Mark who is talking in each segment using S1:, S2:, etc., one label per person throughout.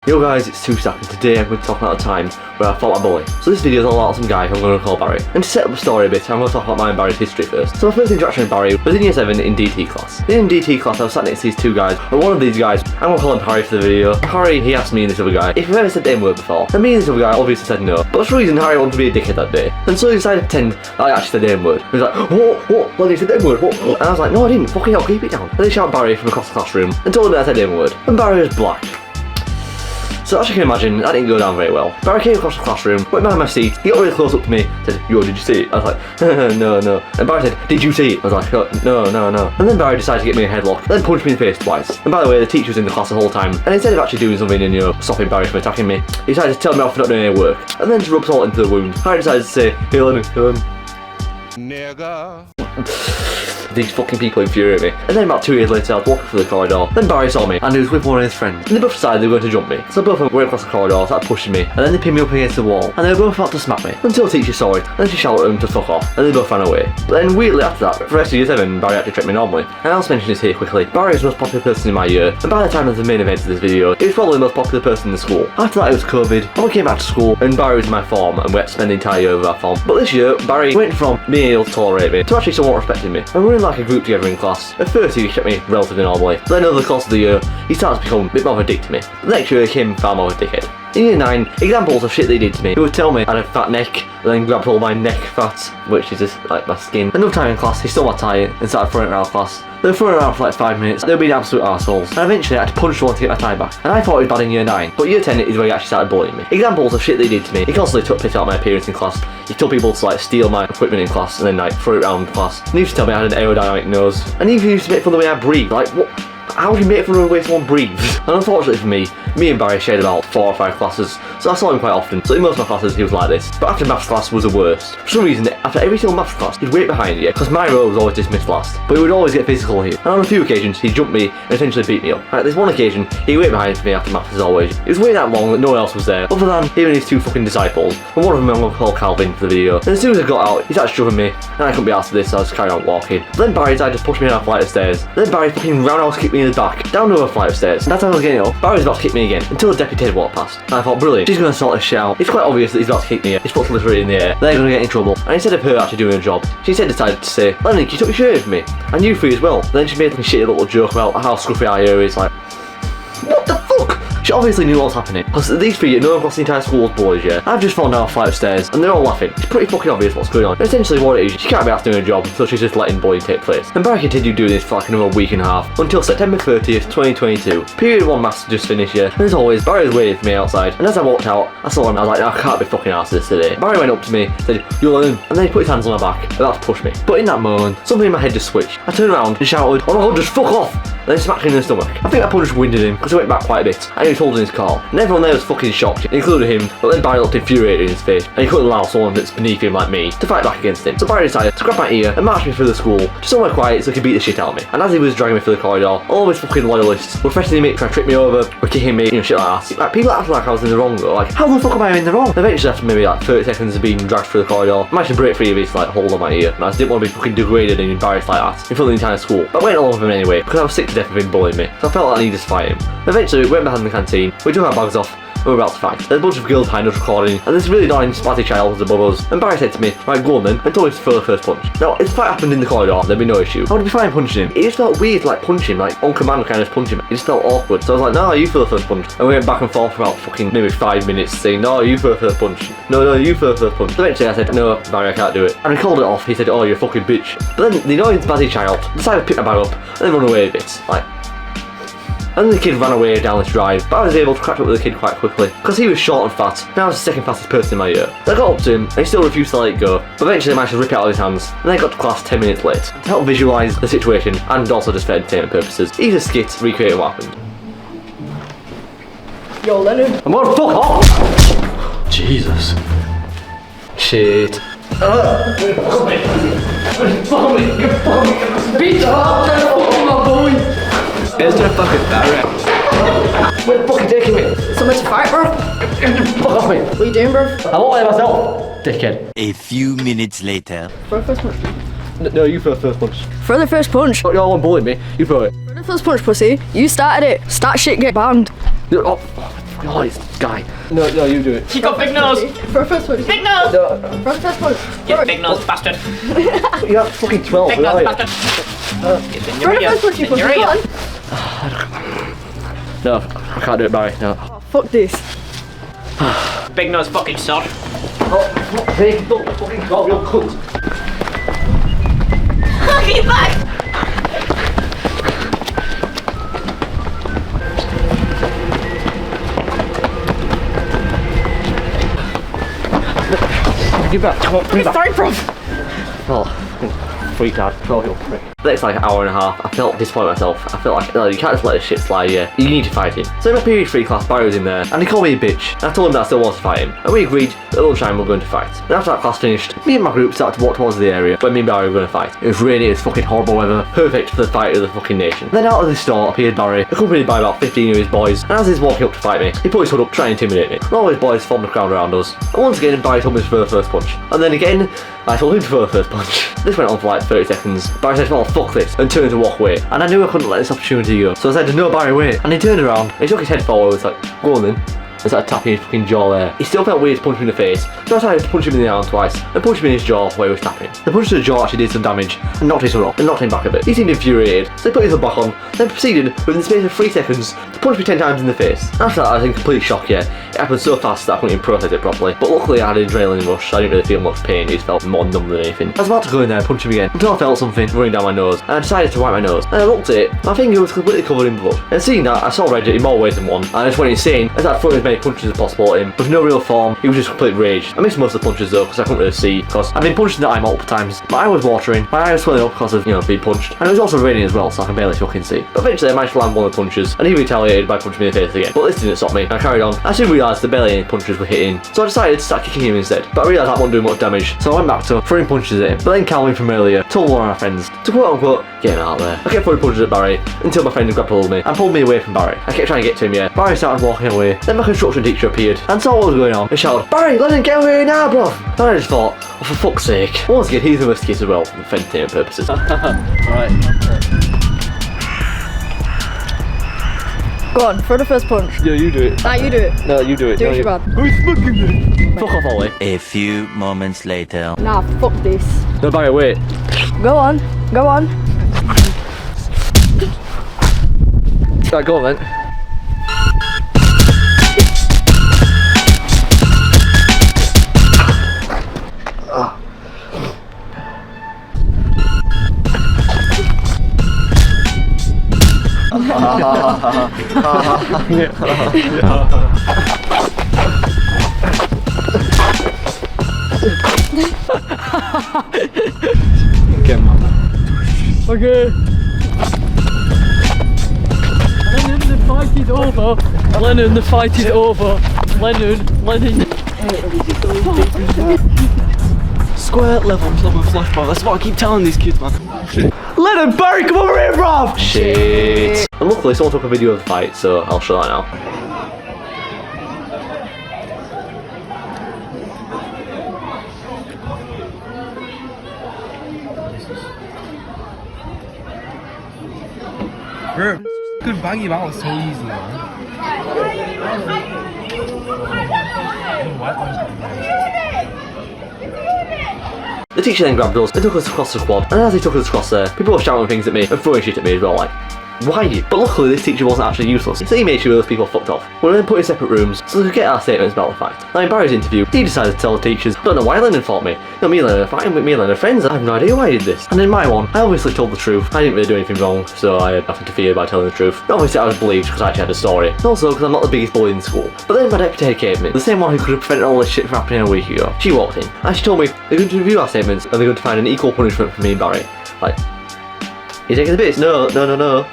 S1: Yo guys, it's Tuesday and today I'm going to talk about a time where I fought my bully. So this video is all about some guy who I'm going to call Barry. And to set up the story a bit, I'm going to talk about mine and Barry's history first. So my first interaction with Barry was in year 7 in DT class. In DT class I was sat next to these two guys, and one of these guys, I'm going to call him Harry for the video. Harry, he asked me and this other guy if we've ever said the N-word before. And me and this other guy obviously said no. But for some reason Harry wanted to be a dickhead that day. And so he decided to pretend that I actually said the N-word. He was like, what? Well, he said the N-word, what? And I was like, no I didn't, fucking hell, keep it down. And they shouted Barry from across the classroom and told him that I said the N-word. And Barry was black. So as you can imagine, that didn't go down very well. Barry came across the classroom, went behind my seat, he got really close up to me, said, yo, did you see it? I was like, no. And Barry said, did you see it? I was like, oh, no. And then Barry decided to get me a headlock, then punched me in the face twice. And by the way, the teacher was in the class the whole time, and instead of actually doing something and, stopping Barry from attacking me, he decided to tell me off for not doing any work. And then to rub salt into the wound, Barry decided to say, hey Lennon. Nigga. These fucking people infuriate me. And then about 2 years later I was walking through the corridor, then Barry saw me and he was with one of his friends. And they both decided they were going to jump me. So both of them went across the corridor, started pushing me, and then they pinned me up against the wall. And they were both about to smack me. Until the teacher saw it, and then she shouted at them to fuck off, and they both ran away. But then weirdly after that, for the rest of year 7, Barry actually treated me normally. And I'll mention this here quickly. Barry is the most popular person in my year, and by the time of the main event of this video, he was probably the most popular person in the school. After that it was COVID, and we came back to school, and Barry was in my form, and we had to spend the entire year with our form. But this year, Barry went from being able to tolerate me to actually somewhat respecting me. And we were in like a group together in class. At first he kept me relatively normally, but then over the course of the year, he started to become a bit more of a dick to me. The next year he became far more of a dickhead. In year 9, examples of shit that he did to me. He would tell me I had a fat neck, and then grab all my neck fat, which is just like my skin. Another time in class, he stole my tie and started throwing it around class. They were throwing it around for like 5 minutes, they were being absolute arseholes. And eventually I had to punch one to get my tie back. And I thought it was bad in year 9, but year 10 is where he actually started bullying me. Examples of shit that he did to me. He constantly took piss out my appearance in class. He told people to like steal my equipment in class and then like throw it around class. And he used to tell me I had an aerodynamic nose. And he even used to make fun of the way I breathe. Like, what? How would you make fun of the way someone breathes? And unfortunately for me and Barry shared about 4 or 5 classes, so I saw him quite often. So in most of my classes he was like this. But after maths class was the worst. For some reason, after every single maths class, he'd wait behind you, because my row was always dismissed last. But he would always get physical here. And on a few occasions, he'd jump me and essentially beat me up. Right, there's one occasion, he waited behind me after maths as always. It was waiting that long that no one else was there, other than him and his 2 fucking disciples. And one of them I'm going to call Calvin for the video. And as soon as I got out, he started shoving me, and I couldn't be asked for this, so I just carried on walking. Then Barry decided to push me down a flight of stairs. Then Barry fucking roundhouse kicked me in the back, down another flight of stairs. And that's how I was getting up. Barry was about to kick me again, until the deputy head walked past. And I thought, brilliant, she's going to sort this shit out. It's quite obvious that he's about to kick me. His foot's literally in the air. They're going to get in trouble. And instead of her actually doing her job, she instead decided to say, Lennon, you took your shirt from me. And you free as well. Then she made like a shitty little joke about how scruffy our hair is. Like, what the fuck? She obviously knew what was happening, because these 3, no one across the entire school was boys yet. I've just fallen down a flight of stairs, and they're all laughing. It's pretty fucking obvious what's going on. And essentially what it is, she can't be asked doing her job, so she's just letting bullying take place. And Barry continued doing this for like another week and a half, until September 30th, 2022. Period 1 maths just finished here, and as always, Barry was waiting for me outside, and as I walked out, I saw him, I was like, I can't be fucking arsed this today. Barry went up to me, said, yo Lennon, and then he put his hands on my back, about to push me. But in that moment, something in my head just switched. I turned around and shouted, oh no, just fuck off! And then smacked him in the stomach. I think that punch winded him, because he went back quite a bit, and he was holding his call. And everyone there was fucking shocked, including him, but then Barry looked infuriated in his face, and he couldn't allow someone that's beneath him like me to fight back against him. So Barry decided to grab my ear and march me through the school, to somewhere quiet so he could beat the shit out of me. And as he was dragging me through the corridor, all of his fucking loyalists were threatening me, trying to trip me over, were kicking me, shit like that. Like, people acted like I was in the wrong though, like, how the fuck am I in the wrong? Eventually after maybe like 30 seconds of being dragged through the corridor, I managed to break free of his like hold on my ear, and I just didn't want to be fucking degraded and embarrassed like that in front of the entire school. But I went along with him anyway, because I was sick to death of him bullying me, so I felt like I needed to fight him. Eventually we went behind the canteen, we took our bags off, and we were about to fight. There's a bunch of girls behind us recording, and this really annoying splatty child was above us, and Barry said to me, right, go on then, and told me to throw the first punch. Now, if the fight happened in the corridor, there'd be no issue. I would be fine punching him. It just felt weird to like punch him, like on command kind of punch him. It just felt awkward. So I was like, no, you throw the first punch. And we went back and forth for about fucking maybe 5 minutes saying, no, you throw the first punch. No, you throw the first punch. So eventually I said, no, Barry, I can't do it. And he called it off. He said, oh, you're a fucking bitch. But then the annoying spazzy child decided to pick my bag up and then run away a bit. Like, and the kid ran away down this drive, but I was able to catch up with the kid quite quickly, because he was short and fat, and I was the second fastest person in my year. So I got up to him, and he still refused to let it go, but eventually I managed to rip it out of his hands, and then I got to class 10 minutes late. To help visualise the situation, and also just for entertainment purposes, he's a skit recreating what happened.
S2: Yo, Lennon.
S1: I'm gonna fuck off! Jesus. Shit. Fuck me! Beat up! My boy!
S3: Where's the fucking Barry?
S1: Where the fuck are you taking me?
S2: Somewhere to fight, bro.
S1: Fuck off me!
S2: What are you doing, bro?
S1: I'm all by myself, dickhead.
S3: A few minutes later.
S2: Throw the first punch.
S1: No, you throw the first punch.
S2: Throw the first punch.
S1: You're the one bullying me, you throw it.
S2: Throw the first punch, pussy. You started it. Start shit, get banned.
S1: Oh. Oh, it's guy. No, you do it.
S4: He got big nose.
S2: For a first punch.
S4: Big nose.
S1: No,
S2: For a first punch.
S4: Get big nose, bastard.
S1: you're fucking 12,
S4: Big nose,
S1: aren't you?
S4: bastard. Get in
S2: For
S4: your
S2: a
S4: ear.
S2: first punch, you
S4: In
S2: push
S4: your
S2: it
S4: ear.
S2: on.
S1: No, I can't do it, Barry. No.
S2: Oh, fuck this.
S4: Big nose fucking sod.
S1: Oh, fuck's sake, don't fucking call me, you cunt.
S2: Get back!
S1: Give back, come on, bring it back.
S2: Sorry, prof.
S1: Oh, freak dad, 12-year-old prick. The next like hour and a half, I felt disappointed myself. I felt like, no, you can't just let this shit slide, yeah. You need to fight him. So in my period 3 class, Barry was in there, and he called me a bitch. And I told him that I still wanted to fight him. And we agreed that at lunchtime we were going to fight. And after that class finished, me and my group started to walk towards the area where me and Barry were going to fight. It was rainy, it was fucking horrible weather, perfect for the fight of the fucking nation. Then out of the store appeared Barry, accompanied by about 15 of his boys. And as he's walking up to fight me, he put his hood up trying to intimidate me. And all his boys formed a crowd around us. And once again, Barry told me to throw the first punch. And then again, I told him to throw the first punch. This went on for like 30 seconds. Barry said, "Oh, fuck this," and turned to walk away. And I knew I couldn't let this opportunity go. So I said, "No, Barry, wait." And he turned around, he took his head forward, was like, "Go on then." And started tapping his fucking jaw there. He still felt weird to punch him in the face, so I decided to punch him in the arm twice, and punch him in his jaw where he was tapping. The punch to the jaw actually did some damage, and knocked his hood off, and knocked him back a bit. He seemed infuriated, so he put his hood back on, then proceeded, within the space of 3 seconds, to punch me 10 times in the face. After that, I was in complete shock, yeah. It happened so fast that I couldn't even process it properly. But luckily I had an adrenaline rush, so I didn't really feel much pain, it just felt more numb than anything. I was about to go in there and punch him again, until I felt something running down my nose, and I decided to wipe my nose. And I looked at it, my finger was completely covered in blood. And seeing that, I saw red in more ways than one, and I just went insane, and started throwing as many punches as possible at him, with no real form. He was just complete rage. I missed most of the punches though, because I couldn't really see, because I've been punched in the eye multiple times. My eye was watering, my eye was swelling up because of, being punched, and it was also raining as well, so I can barely fucking see. But eventually I managed to land one of the punches, and he retaliated by punching me in the face again. But this didn't stop me, I carried on. I soon realised that barely any punches were hitting, so I decided to start kicking him instead. But I realised that wouldn't do much damage, so I went back to throwing punches at him. But then Calvin from earlier told one of my friends to quote unquote get him out there. I kept throwing punches at Barry until my friend grabbed hold of me and pulled me away from Barry. I kept trying to get to him, yeah. Barry started walking away. Then my construction teacher appeared and saw what was going on and shouted, "Barry, let him get over here now, bro!" And I just thought, oh, for fuck's sake. Once again, he's a risk as well, for entertainment purposes.
S5: Right.
S2: Go on, throw the first punch.
S1: Yeah, you do it.
S2: Nah, you do it.
S1: No, you do it.
S2: Do
S1: no,
S2: it,
S1: you...
S2: Shabab.
S1: Who's fucking me? Fuck off, Ollie.
S3: A few moments later.
S2: Nah, fuck this.
S1: No, Barry, wait.
S2: Go on, go on.
S1: Right, go on then.
S5: Okay. Lennon, the fight is over. Lennon, the fight is over. Lennon. Square level flashbang. That's what I keep telling these kids, man.
S1: Lennon, Barry, come over here, bruv! Shit. And luckily, someone took a video of the fight, so I'll show that now.
S6: Bro, could bang him out so easily, man.
S1: The teacher then grabbed us and took us across the quad, and as he took us across there, people were shouting things at me and throwing shit at me as well, like, why? But luckily this teacher wasn't actually useless, so he made sure those people fucked off. We were then put in separate rooms so we could get our statements about the fight. Now in Barry's interview, he decided to tell the teachers, I don't know why Lennon fought me. Me and Lennon are fighting with me and Lennon are friends, I have no idea why I did this. And in my one, I obviously told the truth. I didn't really do anything wrong, so I had nothing to fear by telling the truth. And obviously I was believed because I actually had a story. And also because I'm not the biggest bully in school. But then my deputy head came in, the same one who could have prevented all this shit from happening a week ago. She walked in, and she told me they're going to review our statements and they're going to find an equal punishment for me and Barry. Like, you're taking the piss? No, that's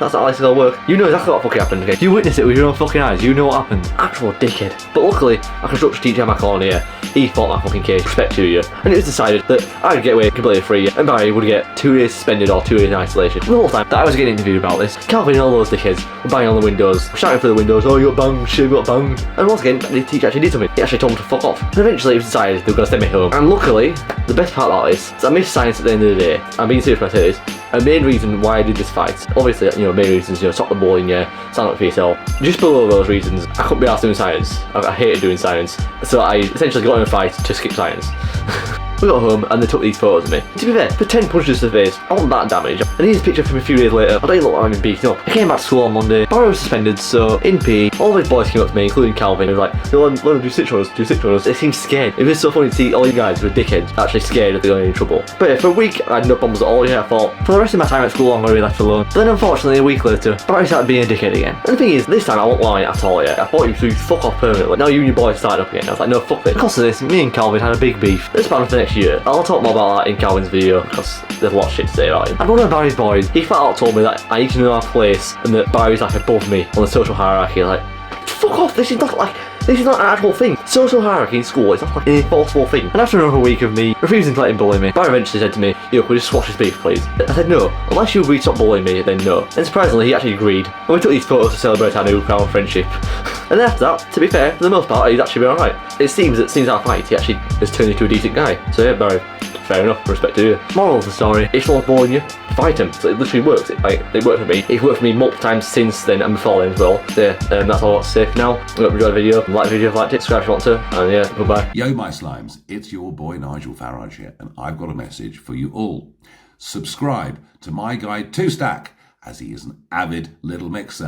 S1: not how this is gonna work. You know exactly what fucking happened, okay? You witnessed it with your own fucking eyes, you know what happened. Actual dickhead. But luckily, our construction teacher in my corner here, he fought my fucking case, respect to you. And it was decided that I'd get away completely free, and Barry would get 2 days suspended or 2 days in isolation. The whole time that I was getting interviewed about this, Calvin and all those dickheads were banging on the windows, shouting through the windows, oh, you got banged, shit, you got banged. And once again, the teacher actually did something. He actually told me to fuck off. And eventually it was decided they were gonna send me home. And luckily, the best part about this is I missed science at the end of the day. I'm being serious when I say this. A main reason why I did this fight, obviously, main reasons, stop the bullying, stand up for yourself. Just below those reasons, I couldn't be asked doing science. I hated doing science. So I essentially got in a fight to skip science. We got home and they took these photos of me. To be fair, for 10 punches to the face, I wasn't that damaged. And here's a picture from a few days later. I don't look like I've been beaten up. I came back to school on Monday. Barry was suspended, so in PE, all these boys came up to me, including Calvin. They were like, let him do stitch runners, do stitch runners. They seemed scared. It was so funny to see all you guys who were dickheads actually scared that they were in trouble. But yeah, for a week, I had no problems at all. I thought, for the rest of my time at school, I'm going to be left alone. But then unfortunately, a week later, Barry started being a dickhead again. And the thing is, this time I won't lie at all yet. I thought he was fuck off permanently. Now you and your boys started up again. I was like, no, fuck this. Because of this, me and Calvin had a big beef. This planned for next year. I'll talk more about that in Calvin's video because there's a lot of shit to say about him. And one of Barry's boys, he flat out told me that I need to know our place and that Barry's like above me on the social hierarchy. Like, fuck off, this is not an actual thing. Social hierarchy in school is not like an enforceable thing. And after another week of me refusing to let him bully me, Barry eventually said to me, yo, could we just squash this beef, please? I said no, unless you agree to stop bullying me, then no. And surprisingly, he actually agreed. And we took these photos to celebrate our newfound friendship. And after that, to be fair, for the most part, he's actually been alright. It seems that since our fight, he actually has turned into a decent guy. So yeah, Barry, fair enough, respect to you. Moral of the story, if someone's bullying you, fight him. So it literally works. It worked for me. It's worked for me multiple times since then and before then as well. So yeah, that's all I want to say for now. I hope you enjoyed the video. Like the video if you liked it, subscribe if you want to, and yeah, goodbye.
S7: Yo, my slimes, it's your boy Nigel Farage here, and I've got a message for you all. Subscribe to my guy 2Stack, as he is an avid little mixer.